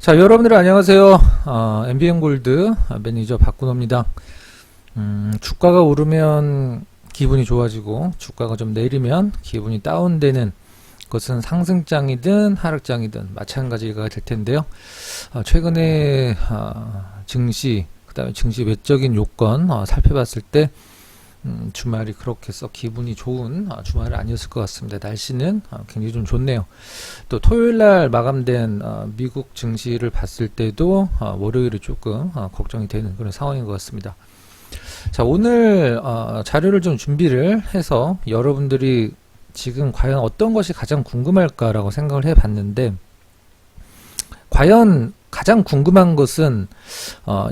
자, 여러분들 안녕하세요. MBN골드 매니저 박근호입니다. 주가가 오르면 기분이 좋아지고 주가가 좀 내리면 기분이 다운되는 것은 상승장이든 하락장이든 마찬가지가 될 텐데요. 최근에 증시, 그 다음에 증시 외적인 요건 살펴봤을 때 주말이 그렇게 썩 기분이 좋은 주말은 아니었을 것 같습니다. 날씨는 굉장히 좀 좋네요. 또 토요일날 마감된 미국 증시를 봤을 때도 월요일이 조금 걱정이 되는 그런 상황인 것 같습니다. 자, 오늘 자료를 좀 준비를 해서 여러분들이 지금 과연 어떤 것이 가장 궁금할까라고 생각을 해봤는데, 과연 가장 궁금한 것은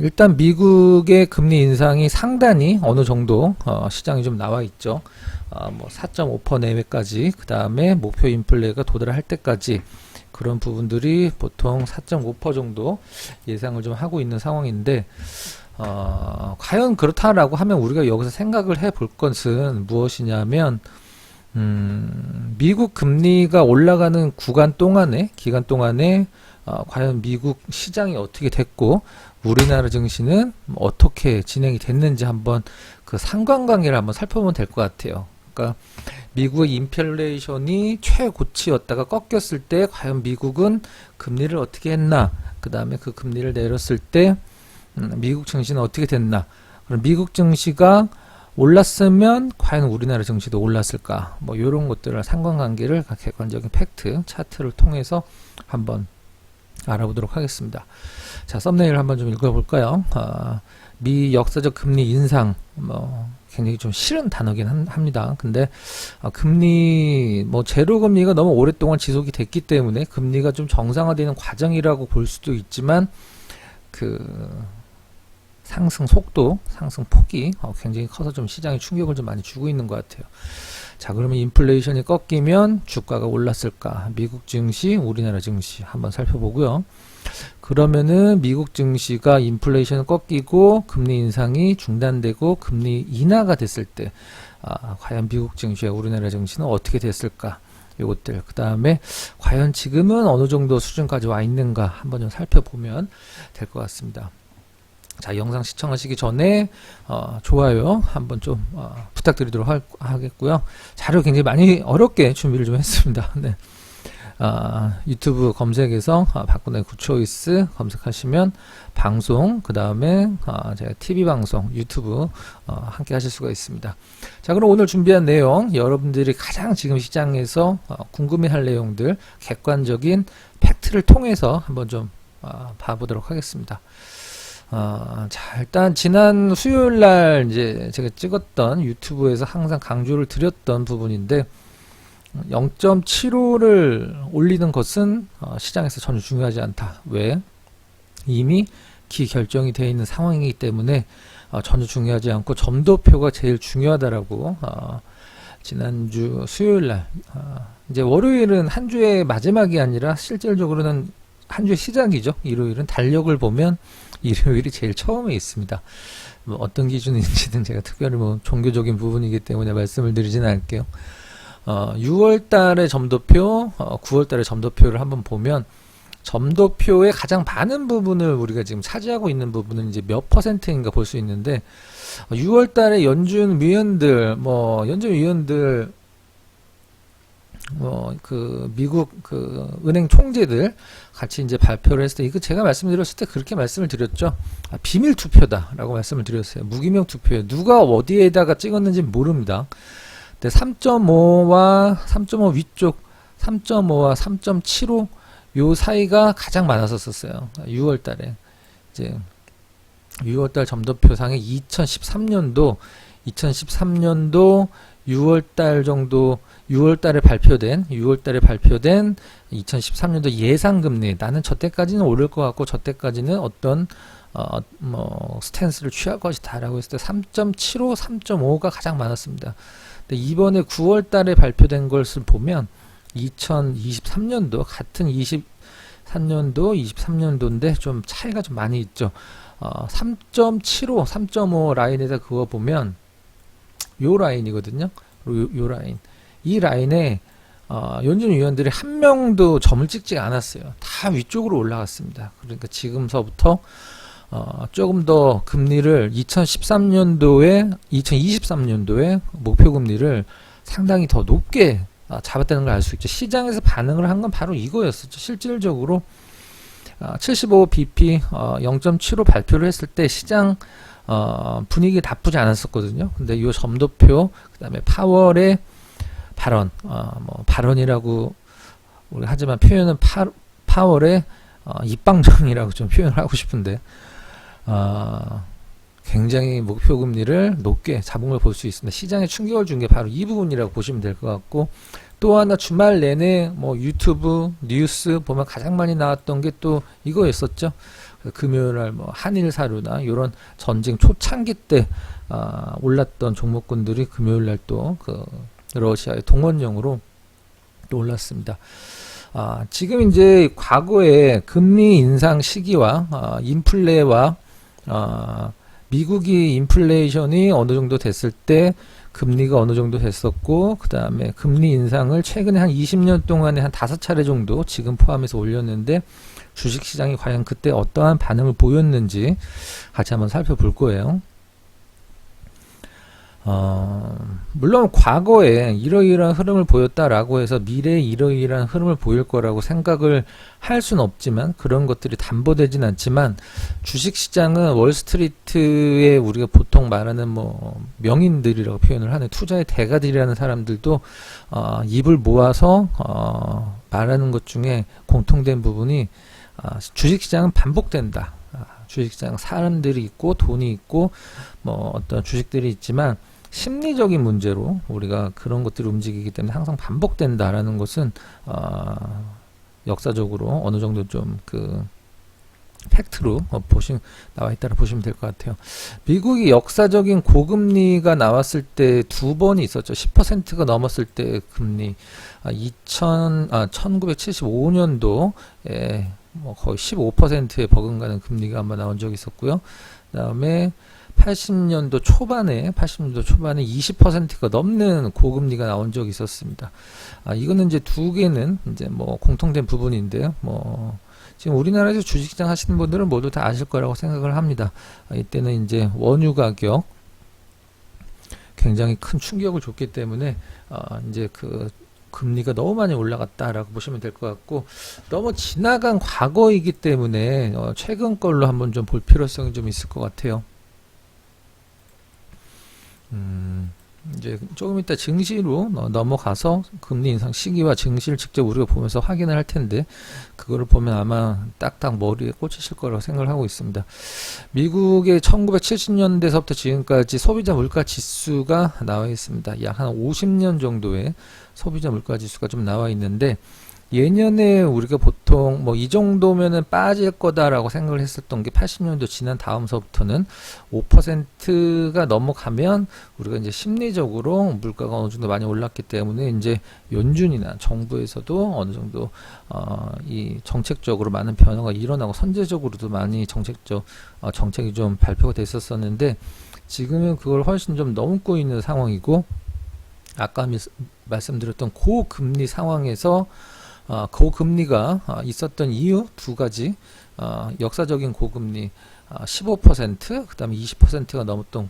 일단 미국의 금리 인상이 상단이 어느 정도 시장이 좀 나와 있죠. 뭐 4.5% 내외까지, 그 다음에 목표 인플레가 도달할 때까지 그런 부분들이 보통 4.5% 정도 예상을 좀 하고 있는 상황인데, 과연 그렇다라고 하면 우리가 여기서 생각을 해볼 것은 무엇이냐면, 미국 금리가 올라가는 기간 동안에 과연 미국 시장이 어떻게 됐고 우리나라 증시는 어떻게 진행이 됐는지 한번 그 상관관계를 한번 살펴보면 될 것 같아요. 그러니까 미국의 인플레이션이 최고치였다가 꺾였을 때 과연 미국은 금리를 어떻게 했나, 그 다음에 그 금리를 내렸을 때 미국 증시는 어떻게 됐나, 그럼 미국 증시가 올랐으면 과연 우리나라 증시도 올랐을까, 뭐 이런 것들을 상관관계를 객관적인 팩트 차트를 통해서 한번 알아보도록 하겠습니다. 자, 썸네일 한번 좀 읽어볼까요? 미 역사적 금리 인상, 굉장히 좀 싫은 단어긴 합니다. 근데 금리, 제로 금리가 너무 오랫동안 지속이 됐기 때문에 금리가 좀 정상화되는 과정이라고 볼 수도 있지만, 상승 속도, 상승 폭이 굉장히 커서 좀 시장에 충격을 좀 많이 주고 있는 것 같아요. 자, 그러면 인플레이션이 꺾이면 주가가 올랐을까? 미국 증시, 우리나라 증시 한번 살펴보고요. 그러면은 미국 증시가 인플레이션을 꺾이고 금리 인상이 중단되고 금리 인하가 됐을 때 과연 미국 증시와 우리나라 증시는 어떻게 됐을까? 요것들, 그 다음에 과연 지금은 어느 정도 수준까지 와 있는가 한번 좀 살펴보면 될 것 같습니다. 자, 영상 시청하시기 전에 좋아요 한번 좀 부탁드리도록 하겠고요. 자료 굉장히 많이 어렵게 준비를 좀 했습니다. 네. 유튜브 검색에서 박근혜 굿초이스 검색하시면 방송, 그 다음에 제가 TV 방송, 유튜브 함께 하실 수가 있습니다. 자, 그럼 오늘 준비한 내용, 여러분들이 가장 지금 시장에서 궁금해할 내용들 객관적인 팩트를 통해서 한번 좀 봐보도록 하겠습니다. 자, 일단 지난 수요일 날 이제 제가 찍었던 유튜브에서 항상 강조를 드렸던 부분인데, 0.75를 올리는 것은 시장에서 전혀 중요하지 않다. 왜? 이미 기결정이 되어 있는 상황이기 때문에 전혀 중요하지 않고 점도표가 제일 중요하다라고 지난주 수요일 날, 이제 월요일은 한 주의 마지막이 아니라 실질적으로는 한 주의 시작이죠. 일요일은 달력을 보면 일요일이 제일 처음에 있습니다. 어떤 기준인지는 제가 특별히 종교적인 부분이기 때문에 말씀을 드리지는 않을게요. 6월달의 점도표, 9월달의 점도표를 한번 보면 점도표의 가장 많은 부분을 우리가 지금 차지하고 있는 부분은 이제 몇 퍼센트인가 볼 수 있는데, 6월달에 연준 위원들, 미국 은행 총재들 같이 이제 발표를 했을 때, 이거 제가 말씀드렸을 때 그렇게 말씀을 드렸죠. 비밀 투표다라고 말씀을 드렸어요. 무기명 투표예요. 누가 어디에다가 찍었는지 모릅니다. 근데 3.5와 3.5 위쪽, 3.5와 3.75 요 사이가 가장 많았었어요. 6월달에 이제 6월달 점도표상에 2013년도 6월달 정도, 6월달에 발표된 2013년도 예상금리, 나는 저때까지는 오를 것 같고 저때까지는 어떤 스탠스를 취할 것이다 라고 했을 때 3.75, 3.5가 가장 많았습니다. 근데 이번에 9월달에 발표된 것을 보면 2023년도 같은 23년도인데 좀 차이가 좀 많이 있죠. 3.75, 3.5 라인에다 그거 보면 요 라인이거든요. 요 라인. 이 라인에 연준 위원들이 한 명도 점을 찍지 않았어요. 다 위쪽으로 올라갔습니다. 그러니까 지금서부터 조금 더 금리를 2023년도에 목표 금리를 상당히 더 높게 잡았다는 걸 알 수 있죠. 시장에서 반응을 한 건 바로 이거였었죠. 실질적으로 75bp 0.75 발표를 했을 때 시장 분위기 나쁘지 않았었거든요. 근데 이 점도표 그다음에 파월의 발언, 뭐 발언이라고 우리 하지만 표현은 파월의 입방정이라고 좀 표현을 하고 싶은데 굉장히 목표 금리를 높게 잡은 걸 볼 수 있습니다. 시장에 충격을 준 게 바로 이 부분이라고 보시면 될 것 같고, 또 하나 주말 내내 뭐 유튜브 뉴스 보면 가장 많이 나왔던 게 또 이거였었죠. 금요일 날 뭐 한일 사료나 이런 전쟁 초창기 때 올랐던 종목군들이 금요일 날 또 그 러시아의 동원령으로 또 올랐습니다. 지금 이제 과거에 금리 인상 시기와 인플레와 미국이 인플레이션이 어느 정도 됐을 때 금리가 어느 정도 됐었고, 그 다음에 금리 인상을 최근에 한 20년 동안에 한 5차례 정도 지금 포함해서 올렸는데, 주식시장이 과연 그때 어떠한 반응을 보였는지 같이 한번 살펴볼 거예요. 물론 과거에 이러이러한 흐름을 보였다라고 해서 미래에 이러이러한 흐름을 보일 거라고 생각을 할 수는 없지만, 그런 것들이 담보되진 않지만, 주식시장은 월스트리트에 우리가 보통 말하는 뭐 명인들이라고 표현을 하는 투자의 대가들이라는 사람들도 입을 모아서 말하는 것 중에 공통된 부분이 주식시장은 반복된다. 주식시장 사람들이 있고 돈이 있고 뭐 어떤 주식들이 있지만 심리적인 문제로 우리가 그런 것들이 움직이기 때문에 항상 반복된다라는 것은 역사적으로 어느 정도 좀 그 팩트로 나와 있다고 보시면 될 것 같아요. 미국이 역사적인 고금리가 나왔을 때 두 번이 있었죠. 10%가 넘었을 때 금리 1975년도에 뭐 거의 15%에 버금가는 금리가 한번 나온 적이 있었고요. 그다음에 80년도 초반에 20%가 넘는 고금리가 나온 적이 있었습니다. 이거는 이제 두 개는 이제 뭐 공통된 부분인데요. 뭐 지금 우리나라에서 주식시장 하시는 분들은 모두 다 아실 거라고 생각을 합니다. 이때는 이제 원유 가격 굉장히 큰 충격을 줬기 때문에 이제 그 금리가 너무 많이 올라갔다라고 보시면 될 것 같고, 너무 지나간 과거이기 때문에 최근 걸로 한번 좀 볼 필요성이 좀 있을 것 같아요. 이제 조금 이따 증시로 넘어가서 금리 인상 시기와 증시를 직접 우리가 보면서 확인을 할 텐데, 그거를 보면 아마 딱딱 머리에 꽂히실 거라고 생각을 하고 있습니다. 미국의 1970년대서부터 지금까지 소비자 물가 지수가 나와 있습니다. 약 한 50년 정도의 소비자 물가 지수가 좀 나와 있는데, 예년에 우리가 보통 뭐 이 정도면은 빠질 거다라고 생각을 했었던 게 80년도 지난 다음서부터는 5%가 넘어가면 우리가 이제 심리적으로 물가가 어느 정도 많이 올랐기 때문에 이제 연준이나 정부에서도 어느 정도 이 정책적으로 많은 변화가 일어나고 선제적으로도 많이 정책이 좀 발표가 됐었었는데, 지금은 그걸 훨씬 좀 넘고 있는 상황이고, 아까 말씀드렸던 고금리 상황에서 고금리가 있었던 이유 두 가지, 역사적인 고금리 15%, 그 다음에 20%가 넘었던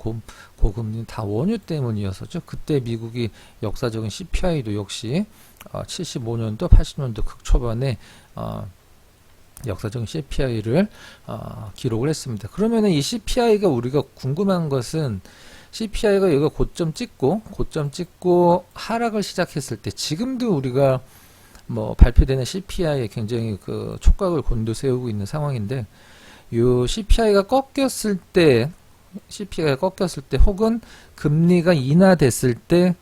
고금리는 다 원유 때문이었었죠. 그때 미국이 역사적인 CPI도 역시 75년도, 80년도 극초반에 역사적인 CPI를 기록을 했습니다. 그러면은 이 CPI가 우리가 궁금한 것은, CPI가 여기가 고점 찍고 하락을 시작했을 때, 지금도 우리가 뭐 발표되는 CPI에 굉장히 그 촉각을 곤두세우고 있는 상황인데, 요 CPI가 꺾였을 때 혹은 금리가 인하됐을 때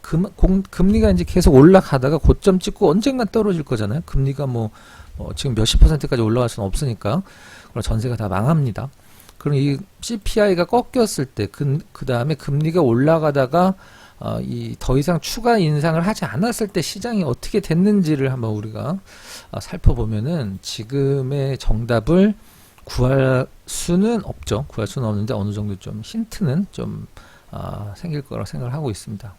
금리가 이제 계속 올라가다가 고점 찍고 언젠가 떨어질 거잖아요. 금리가 뭐 지금 몇십 %까지 올라갈 수는 없으니까. 그럼 전세가 다 망합니다. 그럼 이 CPI가 꺾였을 때, 그 다음에 금리가 올라가다가 더 이상 추가 인상을 하지 않았을 때 시장이 어떻게 됐는지를 한번 우리가 살펴보면은 지금의 정답을 구할 수는 없죠. 구할 수는 없는데 어느 정도 좀 힌트는 좀 생길 거라고 생각을 하고 있습니다.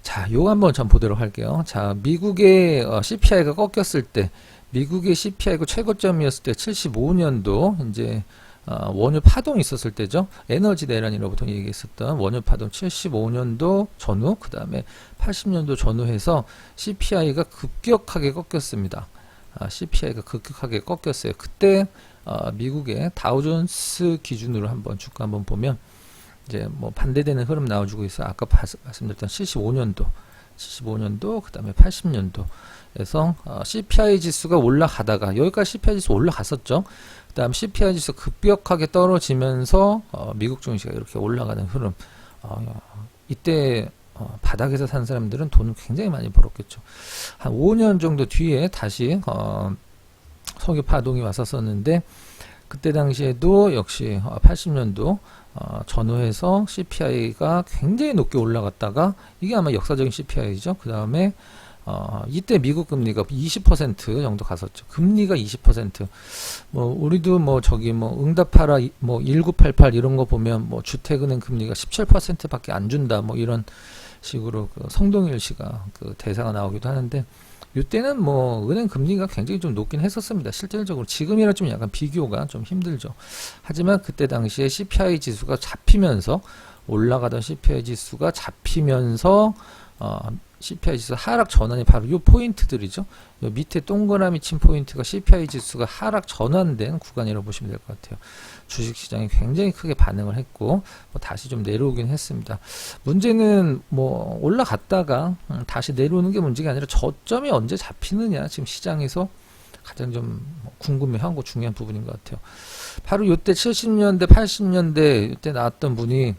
자, 요거 한번 좀 보도록 할게요. 자, 미국의 CPI가 꺾였을 때, 미국의 CPI가 최고점이었을 때 75년도 이제 원유 파동이 있었을 때죠. 에너지 내란이라고 보통 얘기했었던 원유 파동 75년도 전후, 그 다음에 80년도 전후해서 CPI가 급격하게 꺾였습니다. CPI가 급격하게 꺾였어요. 그때 미국의 다우존스 기준으로 한번 주가 한번 보면 이제 뭐 반대되는 흐름 나와주고 있어요. 아까 말씀드렸던 75년도, 그 다음에 80년도에서 CPI 지수가 올라가다가 여기까지 CPI 지수 올라갔었죠. 그 다음 CPI 지수 급격하게 떨어지면서 미국 증시가 이렇게 올라가는 흐름. 이때 바닥에서 산 사람들은 돈을 굉장히 많이 벌었겠죠. 한 5년 정도 뒤에 다시 석유 파동이 왔었었는데 그때 당시에도 역시 80년도 전후해서 CPI가 굉장히 높게 올라갔다가 이게 아마 역사적인 CPI죠. 그 다음에 이때 미국 금리가 20% 정도 갔었죠. 금리가 20%. 뭐 우리도 뭐 저기 뭐 응답하라 뭐 1988 이런 거 보면 뭐 주택은행 금리가 17%밖에 안 준다 뭐 이런 식으로 그 성동일 씨가 그 대사가 나오기도 하는데 이때는 뭐 은행 금리가 굉장히 좀 높긴 했었습니다. 실질적으로 지금이랑 좀 약간 비교가 좀 힘들죠. 하지만 그때 당시에 CPI 지수가 잡히면서 올라가던 CPI 지수가 잡히면서 CPI 지수 하락 전환이 바로 이 포인트들이죠. 요 밑에 동그라미 친 포인트가 CPI 지수가 하락 전환된 구간이라고 보시면 될 것 같아요. 주식시장이 굉장히 크게 반응을 했고 뭐 다시 좀 내려오긴 했습니다. 문제는 뭐 올라갔다가 다시 내려오는 게 문제가 아니라 저점이 언제 잡히느냐 지금 시장에서 가장 좀 궁금해하고 중요한 부분인 것 같아요. 바로 이때 70년대 80년대 이때 나왔던 분이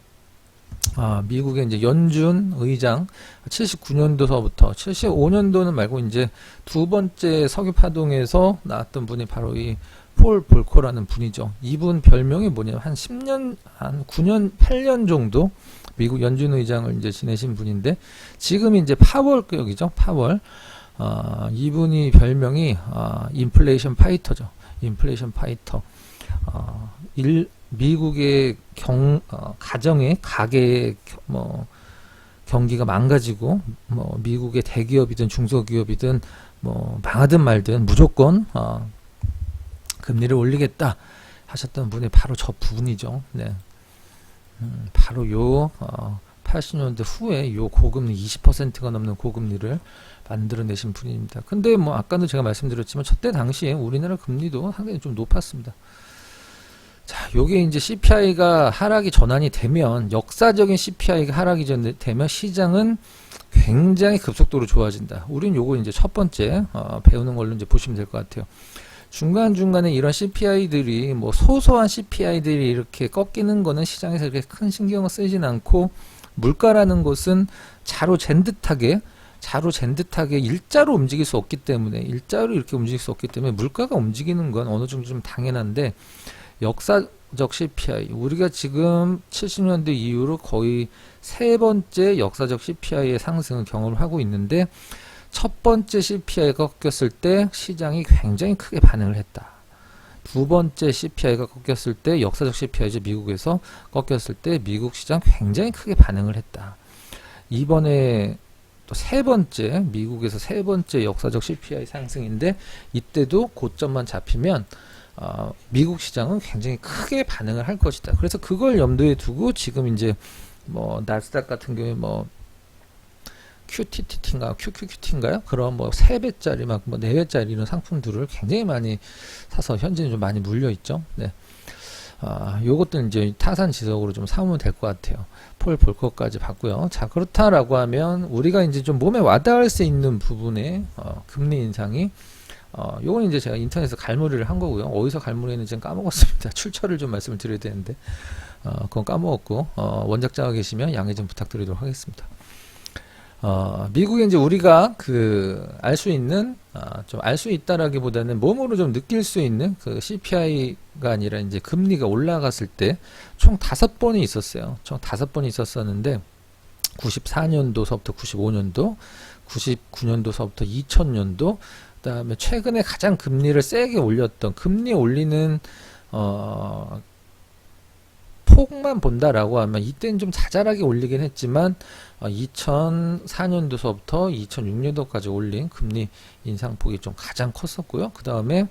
미국의 이제 연준 의장 79년도서부터 75년도는 말고 이제 두 번째 석유 파동에서 나왔던 분이 바로 이 폴 볼커라는 분이죠. 이분 별명이 뭐냐면 한 10년, 한 9년, 8년 정도 미국 연준 의장을 이제 지내신 분인데 지금 이제 파월격이죠. 파월. 이분이 별명이 인플레이션 파이터죠. 인플레이션 파이터. 미국의 가정의 가계 뭐 경기가 망가지고 뭐 미국의 대기업이든 중소기업이든 뭐 망하든 말든 무조건 금리를 올리겠다 하셨던 분이 바로 저 분이죠. 네. 바로 요 80년대 후에 요 고금리 20%가 넘는 고금리를 만들어내신 분입니다. 근데 뭐 아까도 제가 말씀드렸지만 저때 당시에 우리나라 금리도 상당히 좀 높았습니다. 자, 요게 이제 CPI가 하락이 전환이 되면 역사적인 CPI가 하락이 되면 시장은 굉장히 급속도로 좋아진다. 우린 요거 이제 첫 번째 배우는 걸로 이제 보시면 될 것 같아요. 중간중간에 이런 CPI들이 뭐 소소한 CPI들이 이렇게 꺾이는 거는 시장에서 이렇게 큰 신경을 쓰진 않고 물가라는 것은 자로 잰 듯하게 일자로 움직일 수 없기 때문에 일자로 이렇게 움직일 수 없기 때문에 물가가 움직이는 건 어느 정도 좀 당연한데 역사적 CPI 우리가 지금 70년대 이후로 거의 세 번째 역사적 CPI의 상승을 경험을 하고 있는데 첫 번째 CPI가 꺾였을 때 시장이 굉장히 크게 반응을 했다. 두 번째 CPI가 꺾였을 때 역사적 CPI죠. 미국에서 꺾였을 때 미국 시장 굉장히 크게 반응을 했다. 이번에 또 세 번째 미국에서 세 번째 역사적 CPI 상승인데 이때도 고점만 잡히면 미국 시장은 굉장히 크게 반응을 할 것이다. 그래서 그걸 염두에 두고 지금 이제 뭐 나스닥 같은 경우에 뭐 QTT인가 QQQT인가요? 그런 뭐 3배짜리 막 뭐 4배짜리 이런 상품들을 굉장히 많이 사서 현재는 좀 많이 물려 있죠. 네. 요것들 이제 타산 지석으로 좀 삼으면 될 것 같아요. 폴 볼커까지 봤고요. 자, 그렇다라고 하면 우리가 이제 좀 몸에 와닿을 수 있는 부분의 금리 인상이 요건 이제 제가 인터넷에서 갈무리를 한 거고요. 어디서 갈무리했는지 까먹었습니다. 출처를 좀 말씀을 드려야 되는데 그건 까먹었고 원작자가 계시면 양해 좀 부탁드리도록 하겠습니다. 미국에 이제 우리가 알 수 있는 좀 알 수 있다라기보다는 몸으로 좀 느낄 수 있는 그 CPI가 아니라 이제 금리가 올라갔을 때 총 5번이 있었어요. 총 5번이 있었었는데 94년도서부터 95년도, 99년도서부터 2000년도, 그다음에 최근에 가장 금리를 세게 올렸던 금리 올리는 폭만 본다라고 하면 이때는 좀 자잘하게 올리긴 했지만 2004년도서부터 2006년도까지 올린 금리 인상폭이 좀 가장 컸었고요. 그 다음에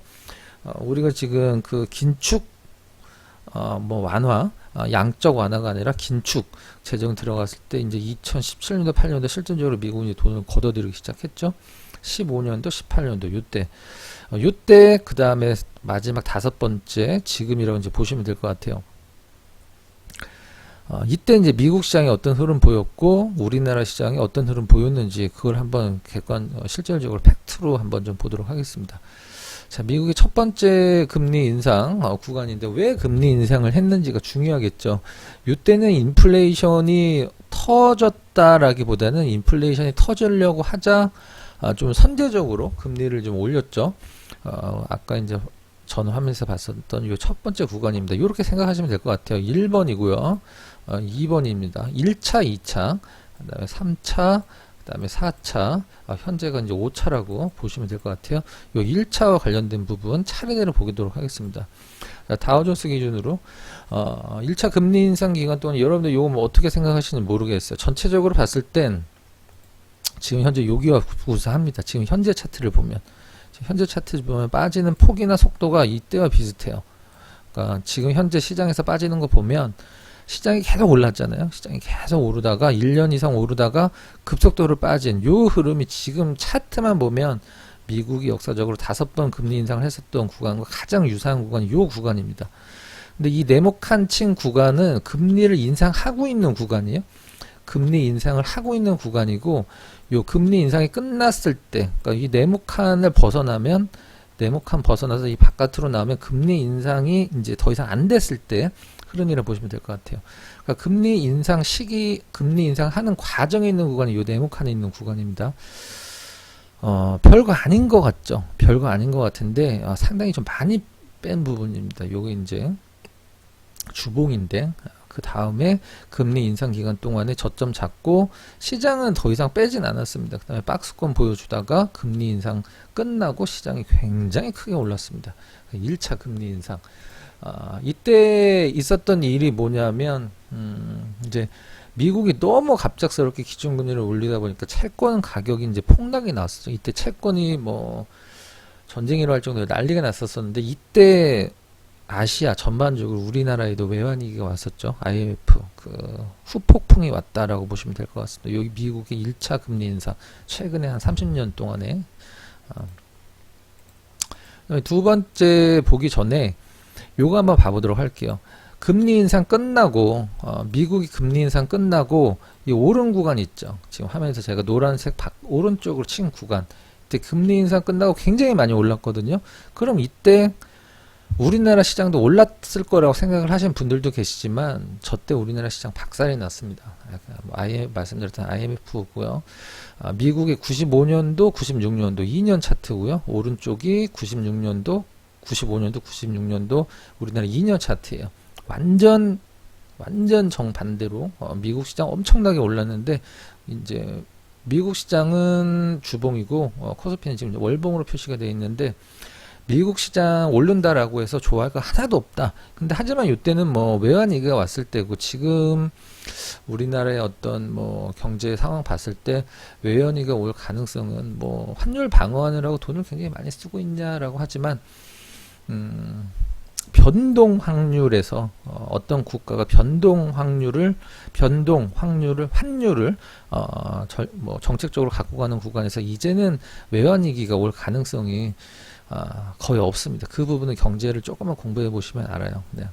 우리가 지금 그 긴축 뭐 완화, 양적 완화가 아니라 긴축 재정 들어갔을 때 이제 2017년도 8년도 실질적으로 미국이 돈을 걷어들이기 시작했죠. 15년도 18년도 요때 그 다음에 마지막 5번째 지금이라고 이제 보시면 될 것 같아요. 이때 이제 미국 시장이 어떤 흐름 보였고 우리나라 시장이 어떤 흐름 보였는지 그걸 한번 실질적으로 팩트로 한번 좀 보도록 하겠습니다. 자, 미국의 첫 번째 금리 인상 구간인데 왜 금리 인상을 했는지가 중요하겠죠. 이때는 인플레이션이 터졌다라기보다는 인플레이션이 터지려고 하자 좀 선제적으로 금리를 좀 올렸죠. 아까 이제 전 화면에서 봤었던 이 첫 번째 구간입니다. 이렇게 생각하시면 될 것 같아요. 1번이고요. 2번입니다. 1차, 2차, 그 다음에 3차, 그 다음에 4차, 현재가 이제 5차라고 보시면 될 것 같아요. 이 1차와 관련된 부분 차례대로 보도록 하겠습니다. 다우존스 기준으로 1차 금리 인상 기간 동안 여러분들 이거 뭐 어떻게 생각하시는지 모르겠어요. 전체적으로 봤을 땐 지금 현재 여기와 구사합니다. 지금 현재 차트를 보면 빠지는 폭이나 속도가 이때와 비슷해요. 그러니까 지금 현재 시장에서 빠지는 거 보면 시장이 계속 올랐잖아요. 시장이 계속 오르다가 1년 이상 오르다가 급속도로 빠진 요 흐름이 지금 차트만 보면 미국이 역사적으로 5번 금리 인상을 했었던 구간과 가장 유사한 구간이 요 구간입니다. 근데 이 네모칸 친 구간은 금리를 인상하고 있는 구간이에요. 금리 인상을 하고 있는 구간이고 요 금리 인상이 끝났을 때 그러니까 이 네모칸을 벗어나면 네모칸 벗어나서 이 바깥으로 나오면 금리 인상이 이제 더 이상 안 됐을 때 흐름이라 보시면 될 것 같아요. 그러니까 금리 인상 시기, 금리 인상하는 과정에 있는 구간이 요 네모칸에 있는 구간입니다. 별거 아닌 것 같죠? 별거 아닌 것 같은데 상당히 좀 많이 뺀 부분입니다. 요게 이제 주봉인데 그 다음에 금리 인상 기간 동안에 저점 잡고 시장은 더 이상 빼진 않았습니다. 그 다음에 박스권 보여주다가 금리 인상 끝나고 시장이 굉장히 크게 올랐습니다. 1차 금리 인상. 이때 있었던 일이 뭐냐면 이제 미국이 너무 갑작스럽게 기준금리를 올리다 보니까 채권 가격이 이제 폭락이 났었죠. 이때 채권이 뭐 전쟁이라 할 정도로 난리가 났었었는데 이때 아시아 전반적으로 우리나라에도 외환위기가 왔었죠. IMF 그 후폭풍이 왔다라고 보시면 될 것 같습니다. 여기 미국의 1차 금리 인상 최근에 한 30년 동안에 두 번째 보기 전에 요거 한번 봐보도록 할게요. 금리 인상 끝나고 미국이 금리 인상 끝나고 이 오른 구간 있죠. 지금 화면에서 제가 노란색 오른쪽으로 친 구간 이때 금리 인상 끝나고 굉장히 많이 올랐거든요. 그럼 이때 우리나라 시장도 올랐을 거라고 생각을 하신 분들도 계시지만 저때 우리나라 시장 박살이 났습니다. 말씀드렸던 IMF고요. 미국의 95년도, 96년도 2년 차트고요. 오른쪽이 96년도, 95년도, 96년도 우리나라 2년 차트예요. 완전 정반대로 미국 시장 엄청나게 올랐는데 이제 미국 시장은 주봉이고 코스피는 지금 월봉으로 표시가 되어 있는데 미국 시장 오른다라고 해서 좋아할 거 하나도 없다. 근데 하지만 이때는 뭐 외환위기가 왔을 때고 지금 우리나라의 어떤 뭐 경제 상황 봤을 때 외환위기가 올 가능성은 뭐 환율 방어하느라고 돈을 굉장히 많이 쓰고 있냐라고 하지만 변동 확률에서 어떤 국가가 환율을 뭐 정책적으로 갖고 가는 구간에서 이제는 외환위기가 올 가능성이 거의 없습니다. 그 부분은 경제를 조금만 공부해 보시면 알아요. 네.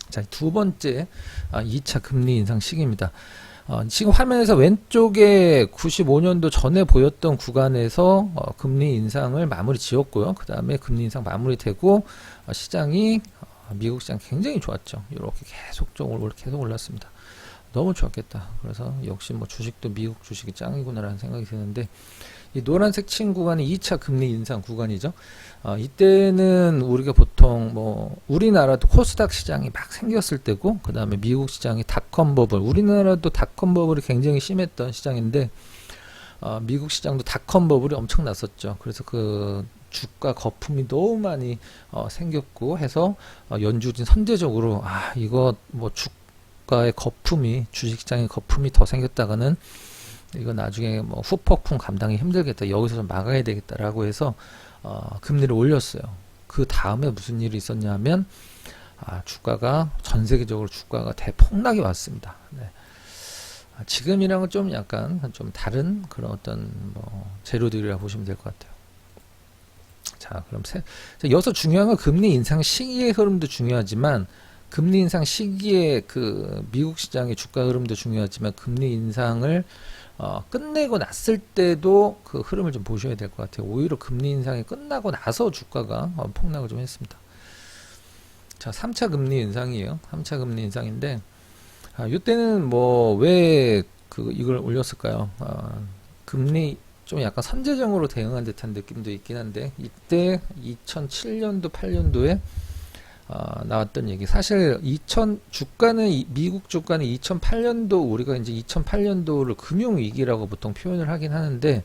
자, 두 번째 2차 금리 인상 시기입니다. 지금 화면에서 왼쪽에 95년도 전에 보였던 구간에서 금리 인상을 마무리 지었고요. 그 다음에 금리 인상 마무리되고 시장이 미국 시장 굉장히 좋았죠. 이렇게 계속 올랐습니다. 너무 좋았겠다. 그래서 역시 뭐 주식도 미국 주식이 짱이구나라는 생각이 드는데 이 노란색 친 구간이 2차 금리 인상 구간이죠. 이때는 우리가 보통 뭐 우리나라도 코스닥 시장이 막 생겼을 때고 그 다음에 미국 시장이 닷컴 버블, 우리나라도 닷컴 버블이 굉장히 심했던 시장인데 미국 시장도 닷컴 버블이 엄청 났었죠. 그래서 그 주가 거품이 너무 많이 생겼고 해서 연준이 선제적으로 이거 뭐 주가의 거품이 주식시장의 거품이 더 생겼다가는 이거 나중에 뭐 후폭풍 감당이 힘들겠다, 여기서 좀 막아야 되겠다라고 해서 금리를 올렸어요. 그 다음에 무슨 일이 있었냐면 주가가 전 세계적으로 주가가 대폭락이 왔습니다. 네. 지금이랑은 좀 약간 좀 다른 그런 어떤 뭐 재료들이라 보시면 될 것 같아요. 자, 그럼 여기서 중요한 건 금리 인상 시기의 흐름도 중요하지만, 금리 인상 시기의 그 미국 시장의 주가 흐름도 중요하지만, 금리 인상을 끝내고 났을 때도 그 흐름을 좀 보셔야 될 것 같아요. 오히려 금리 인상이 끝나고 나서 주가가 폭락을 좀 했습니다. 자, 3차 금리 인상이에요. 3차 금리 인상인데, 이때는 뭐 왜 이걸 올렸을까요? 금리 좀 약간 선제적으로 대응한 듯한 느낌도 있긴 한데, 이때 2007년도 8년도에 나왔던 얘기, 사실 미국 주가는 2008년도, 우리가 이제 2008년도를 금융위기라고 보통 표현을 하긴 하는데,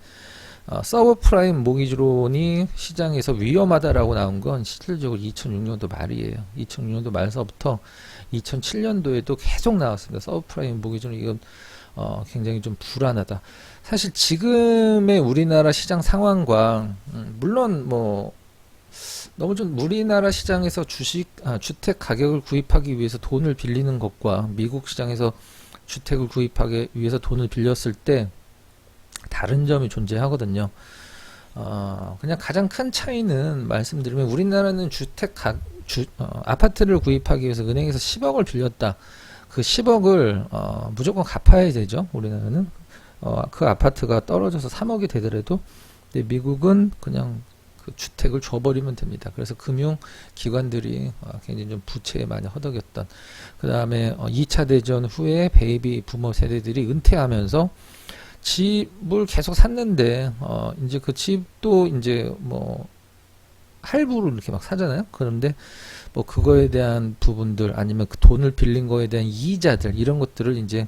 서브프라임 모기지론이 시장에서 위험하다라고 나온 건 실질적으로 2006년도 말이에요. 2006년도 말서부터 2007년도에도 계속 나왔습니다. 서브프라임 모기지론, 이건 굉장히 좀 불안하다. 사실 지금의 우리나라 시장 상황과 물론 뭐 너무 좀 우리나라 시장에서 주택 가격을 구입하기 위해서 돈을 빌리는 것과 미국 시장에서 주택을 구입하기 위해서 돈을 빌렸을 때 다른 점이 존재하거든요. 그냥 가장 큰 차이는 말씀드리면, 우리나라는 아파트를 구입하기 위해서 은행에서 10억을 빌렸다. 그 10억을 무조건 갚아야 되죠. 우리나라는 그 아파트가 떨어져서 3억이 되더라도. 근데 미국은 그냥 그 주택을 줘버리면 됩니다. 그래서 금융기관들이 굉장히 좀 부채에 많이 허덕였던, 그 다음에 2차 대전 후에 베이비 부모 세대들이 은퇴하면서 집을 계속 샀는데 이제 그 집도 이제 뭐 할부로 이렇게 막 사잖아요. 그런데 뭐 그거에 대한 부분들, 아니면 그 돈을 빌린 거에 대한 이자들, 이런 것들을 이제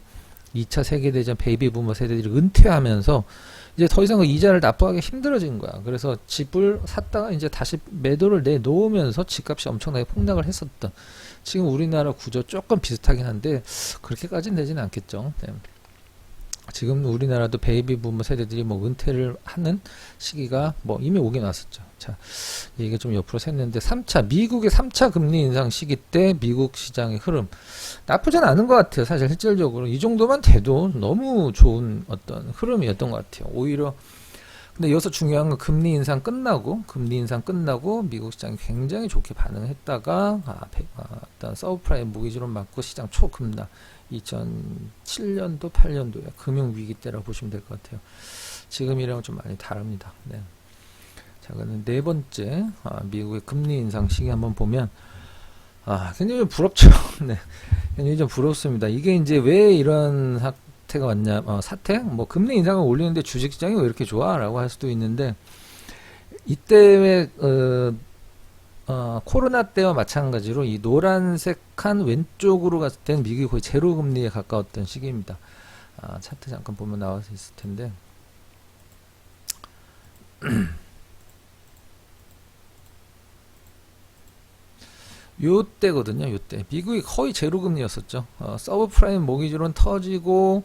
2차 세계대전 베이비 부모 세대들이 은퇴하면서 이제 더 이상 그 이자를 납부하기 힘들어진 거야. 그래서 집을 샀다가 이제 다시 매도를 내놓으면서 집값이 엄청나게 폭락을 했었던, 지금 우리나라 구조 조금 비슷하긴 한데 그렇게까지는 되지는 않겠죠. 네. 지금 우리나라도 베이비 부모 세대들이 뭐 은퇴를 하는 시기가 뭐 이미 오긴 왔었죠. 자, 이게 좀 옆으로 샜는데, 미국의 3차 금리 인상 시기 때 미국 시장의 흐름 나쁘진 않은 것 같아요. 사실 실질적으로 이 정도만 돼도 너무 좋은 어떤 흐름이었던 것 같아요. 오히려. 근데 여기서 중요한 건 금리 인상 끝나고 미국 시장이 굉장히 좋게 반응했다가 일단 서브프라임 모기지론 맞고 시장 초급락, 2007년도 8년도에 금융위기 때라고 보시면 될 것 같아요. 지금이랑은 좀 많이 다릅니다. 네. 자, 그럼 네 번째, 미국의 금리 인상 시기 한번 보면, 굉장히 좀 부럽죠. 네. 굉장히 좀 부럽습니다. 이게 이제 왜 이런 사태가 왔냐, 뭐 금리 인상을 올리는데 주식시장이 왜 이렇게 좋아? 라고 할 수도 있는데, 이때 코로나 때와 마찬가지로 이 노란색한 왼쪽으로 갔을 때는 미국이 거의 제로 금리에 가까웠던 시기입니다. 차트 잠깐 보면 나와 있을 텐데, 요때거든요. 요때 미국이 거의 제로 금리였었죠. 서브프라임 모기지론 터지고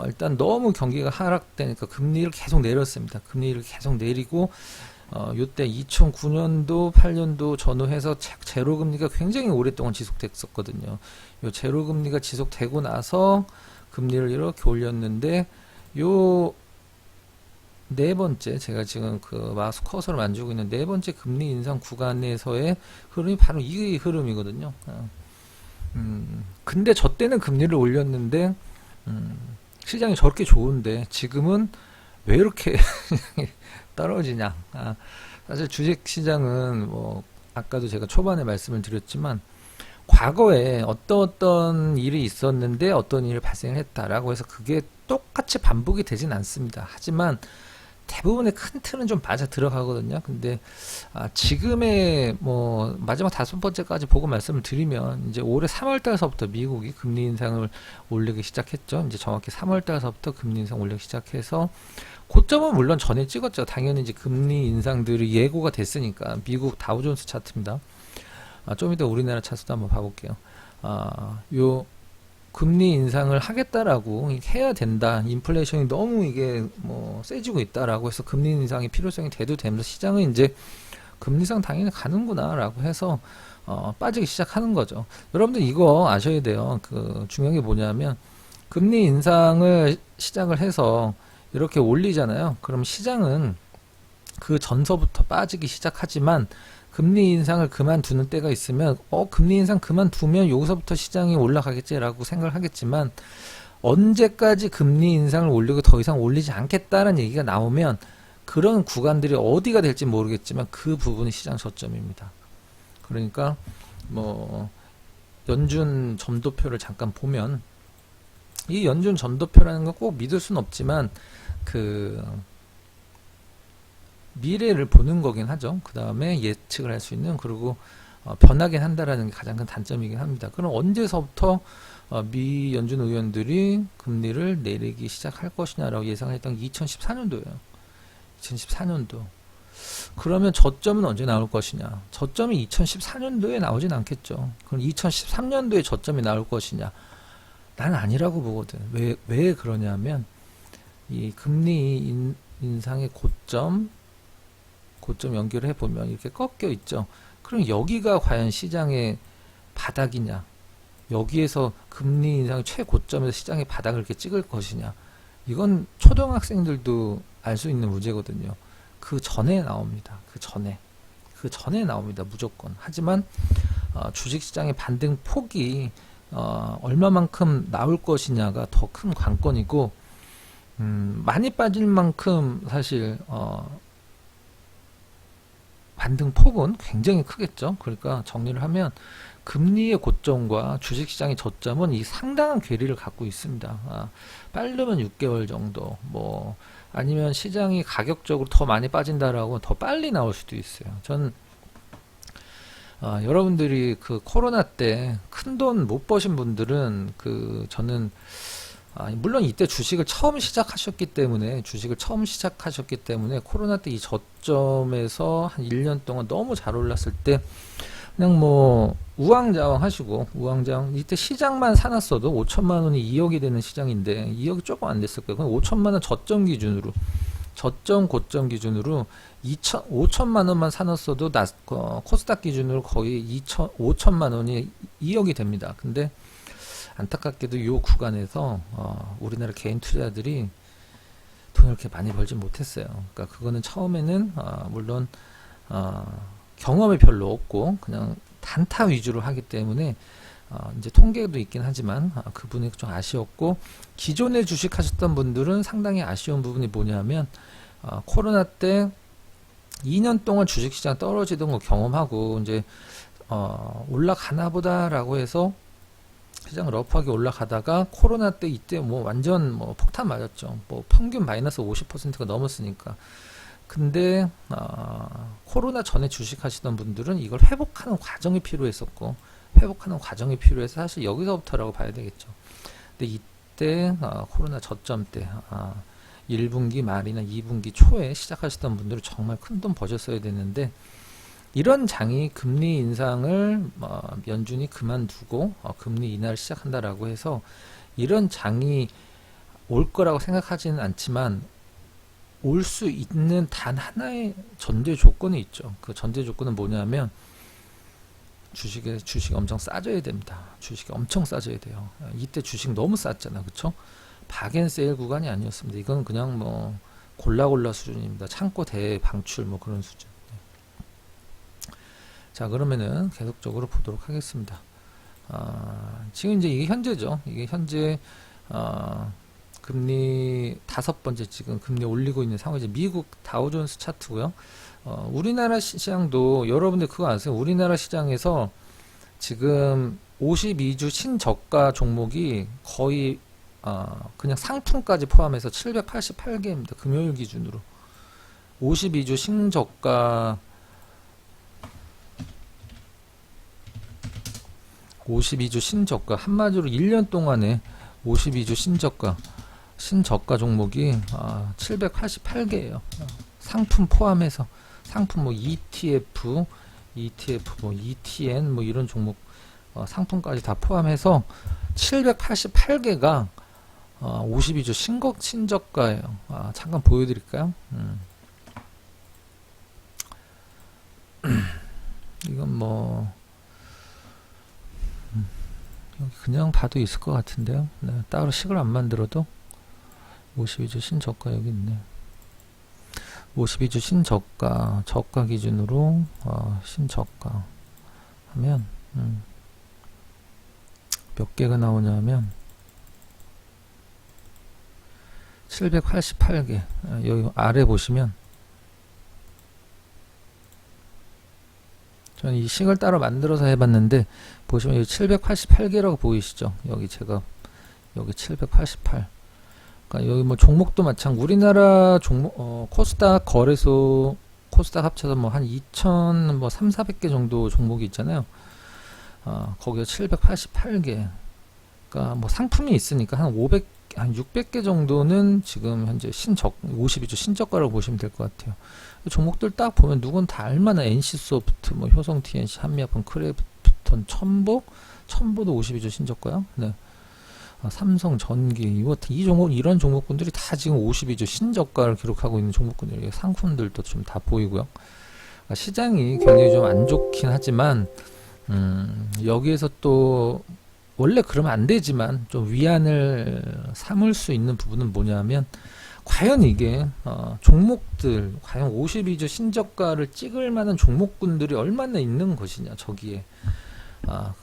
일단 너무 경기가 하락되니까 금리를 계속 내렸습니다. 금리를 계속 내리고 요때 2009년도 8년도 전후해서 제로 금리가 굉장히 오랫동안 지속됐었거든요. 요 제로 금리가 지속되고 나서 금리를 이렇게 올렸는데, 요 네 번째, 제가 지금 그 마우스 커서를 만지고 있는 네 번째 금리 인상 구간에서의 흐름이 바로 이 흐름이거든요. 근데 저 때는 금리를 올렸는데 시장이 저렇게 좋은데 지금은 왜 이렇게 떨어지냐. 사실 주식시장은 뭐 아까도 제가 초반에 말씀을 드렸지만, 과거에 어떤 일이 있었는데 어떤 일이 발생을 했다라고 해서 그게 똑같이 반복이 되진 않습니다. 하지만 대부분의 큰 틀은 좀 맞아 들어가거든요. 근데 지금의 뭐 마지막 5번째까지 보고 말씀을 드리면 이제 올해 3월 달서부터 미국이 금리 인상을 올리기 시작했죠. 이제 정확히 3월 달서부터 금리 인상 올리기 시작해서 고점은 물론 전에 찍었죠. 당연히 이제 금리 인상들이 예고가 됐으니까. 미국 다우존스 차트입니다. 좀 이따 우리나라 차트도 한번 봐볼게요. 요 금리 인상을 하겠다라고 해야 된다. 인플레이션이 너무 이게 뭐 세지고 있다라고 해서 금리 인상의 필요성이 대두되면서 시장은 이제 금리 인상 당연히 가는구나라고 해서 빠지기 시작하는 거죠. 여러분들 이거 아셔야 돼요. 그 중요한 게 뭐냐면 금리 인상을 시작을 해서 이렇게 올리잖아요. 그럼 시장은 그 전서부터 빠지기 시작하지만 금리 인상을 그만두는 때가 있으면 금리 인상 그만두면 여기서부터 시장이 올라가겠지라고 생각을 하겠지만 언제까지 금리 인상을 올리고 더 이상 올리지 않겠다는 얘기가 나오면 그런 구간들이 어디가 될지 모르겠지만 그 부분이 시장 저점입니다. 그러니까 뭐 연준 점도표를 잠깐 보면 이 연준 점도표라는 건 꼭 믿을 수는 없지만 그 미래를 보는 거긴 하죠. 그 다음에 예측을 할 수 있는, 그리고 변하긴 한다라는 게 가장 큰 단점이긴 합니다. 그럼 언제서부터 미 연준 의원들이 금리를 내리기 시작할 것이냐라고 예상했던 게 2014년도예요. 2014년도. 그러면 저점은 언제 나올 것이냐? 저점이 2014년도에 나오진 않겠죠. 그럼 2013년도에 저점이 나올 것이냐? 난 아니라고 보거든. 왜 그러냐면 이 금리 인상의 고점 연결을 해보면 이렇게 꺾여 있죠. 그럼 여기가 과연 시장의 바닥이냐? 여기에서 금리 인상의 최고점에서 시장의 바닥을 이렇게 찍을 것이냐? 이건 초등학생들도 알 수 있는 문제거든요. 그 전에 나옵니다. 그 전에 나옵니다. 무조건. 하지만 주식시장의 반등 폭이 얼마만큼 나올 것이냐가 더 큰 관건이고, 많이 빠질 만큼 사실 반등 폭은 굉장히 크겠죠. 그러니까 정리를 하면 금리의 고점과 주식시장의 저점은 이 상당한 괴리를 갖고 있습니다. 빠르면 6개월 정도, 뭐 아니면 시장이 가격적으로 더 많이 빠진다라고 더 빨리 나올 수도 있어요. 전 여러분들이 그 코로나 때 큰 돈 못 버신 분들은 저는 물론 이때 주식을 처음 시작하셨기 때문에 코로나 때 이 저점에서 한 1년 동안 너무 잘 올랐을 때 그냥 뭐 우왕좌왕 하시고, 이때 시장만 사놨어도 5천만 원이 2억이 되는 시장인데 2억이 조금 안 됐을 거예요. 그럼 5천만 원 저점 기준으로, 고점 기준으로 5천만 원만 사놨어도 코스닥 기준으로 거의 5천만 원이 2억이 됩니다. 근데 안타깝게도 이 구간에서 우리나라 개인 투자자들이 돈을 이렇게 많이 벌지 못했어요. 그러니까 그거는 처음에는 물론 경험이 별로 없고 그냥 단타 위주로 하기 때문에 이제 통계도 있긴 하지만 그분이 좀 아쉬웠고, 기존에 주식하셨던 분들은 상당히 아쉬운 부분이 뭐냐면 코로나 때 2년 동안 주식시장 떨어지던 거 경험하고 이제 올라가나 보다라고 해서 시장 러프하게 올라가다가 코로나 때 이때 뭐 완전 뭐 폭탄 맞았죠. 뭐 평균 마이너스 50%가 넘었으니까. 근데 코로나 전에 주식하시던 분들은 이걸 회복하는 과정이 필요했었고, 회복해서 사실 여기서부터라고 봐야 되겠죠. 근데 이때 코로나 저점 때 1분기 말이나 2분기 초에 시작하시던 분들은 정말 큰 돈 버셨어야 되는데, 이런 장이 금리 인상을 연준이 그만두고 금리 인하를 시작한다라고 해서 이런 장이 올 거라고 생각하지는 않지만 올 수 있는 단 하나의 전제 조건이 있죠. 그 전제 조건은 뭐냐면 주식이 엄청 싸져야 됩니다. 주식이 엄청 싸져야 돼요. 이때 주식 너무 쌌잖아, 그쵸? 박앤세일 구간이 아니었습니다. 이건 그냥 뭐 골라 수준입니다. 창고 대방출 뭐 그런 수준. 자, 그러면은 계속적으로 보도록 하겠습니다. 지금 이제 이게 현재죠. 이게 현재 금리 5번째 지금 금리 올리고 있는 상황이죠. 미국 다우존스 차트고요. 우리나라 시장도 여러분들 그거 아세요? 우리나라 시장에서 지금 52주 신저가 종목이 거의 그냥 상품까지 포함해서 788개입니다. 금요일 기준으로. 52주 신저가 52주 신저가 한마디로 1년 동안에 52주 신저가 종목이 788개예요. 상품 포함해서 상품 뭐 ETF 뭐 ETN 뭐 이런 종목 상품까지 다 포함해서 788개가 52주 신저가예요. 잠깐 보여드릴까요? 이건 뭐 여기 그냥 봐도 있을 것 같은데요. 네, 따로 식을 안 만들어도 52주 신저가 여기 있네. 52주 신저가 저가 기준으로 신저가 하면 몇 개가 나오냐면 788개. 여기 아래 보시면 저는 이 식을 따로 만들어서 해봤는데 보시면 여기 788개라고 보이시죠? 여기 제가 여기 788. 그러니까 여기 뭐 종목도 마찬가지. 우리나라 종목 코스닥 거래소 코스닥 합쳐서 뭐 한 2,000 뭐 3,400개 정도 종목이 있잖아요. 거기에 788개. 그러니까 뭐 상품이 있으니까 한 600개 정도는 지금 현재 52주 신저가라고 보시면 될 것 같아요. 종목들 딱 보면 누군 다 알만한 NC소프트, 뭐 효성 TNC, 한미약품, 크래프톤, 첨보도 52주 신저가요. 네. 삼성 전기, 이 종목, 이런 종목군들이 다 지금 52주 신저가를 기록하고 있는 종목군들이에요. 상품들도 좀 다 보이고요. 그러니까 시장이 굉장히 좀 안 좋긴 하지만, 여기에서 또, 원래 그러면 안 되지만, 좀 위안을 삼을 수 있는 부분은 뭐냐면, 과연 이게, 종목들, 과연 52주 신저가를 찍을 만한 종목군들이 얼마나 있는 것이냐, 저기에.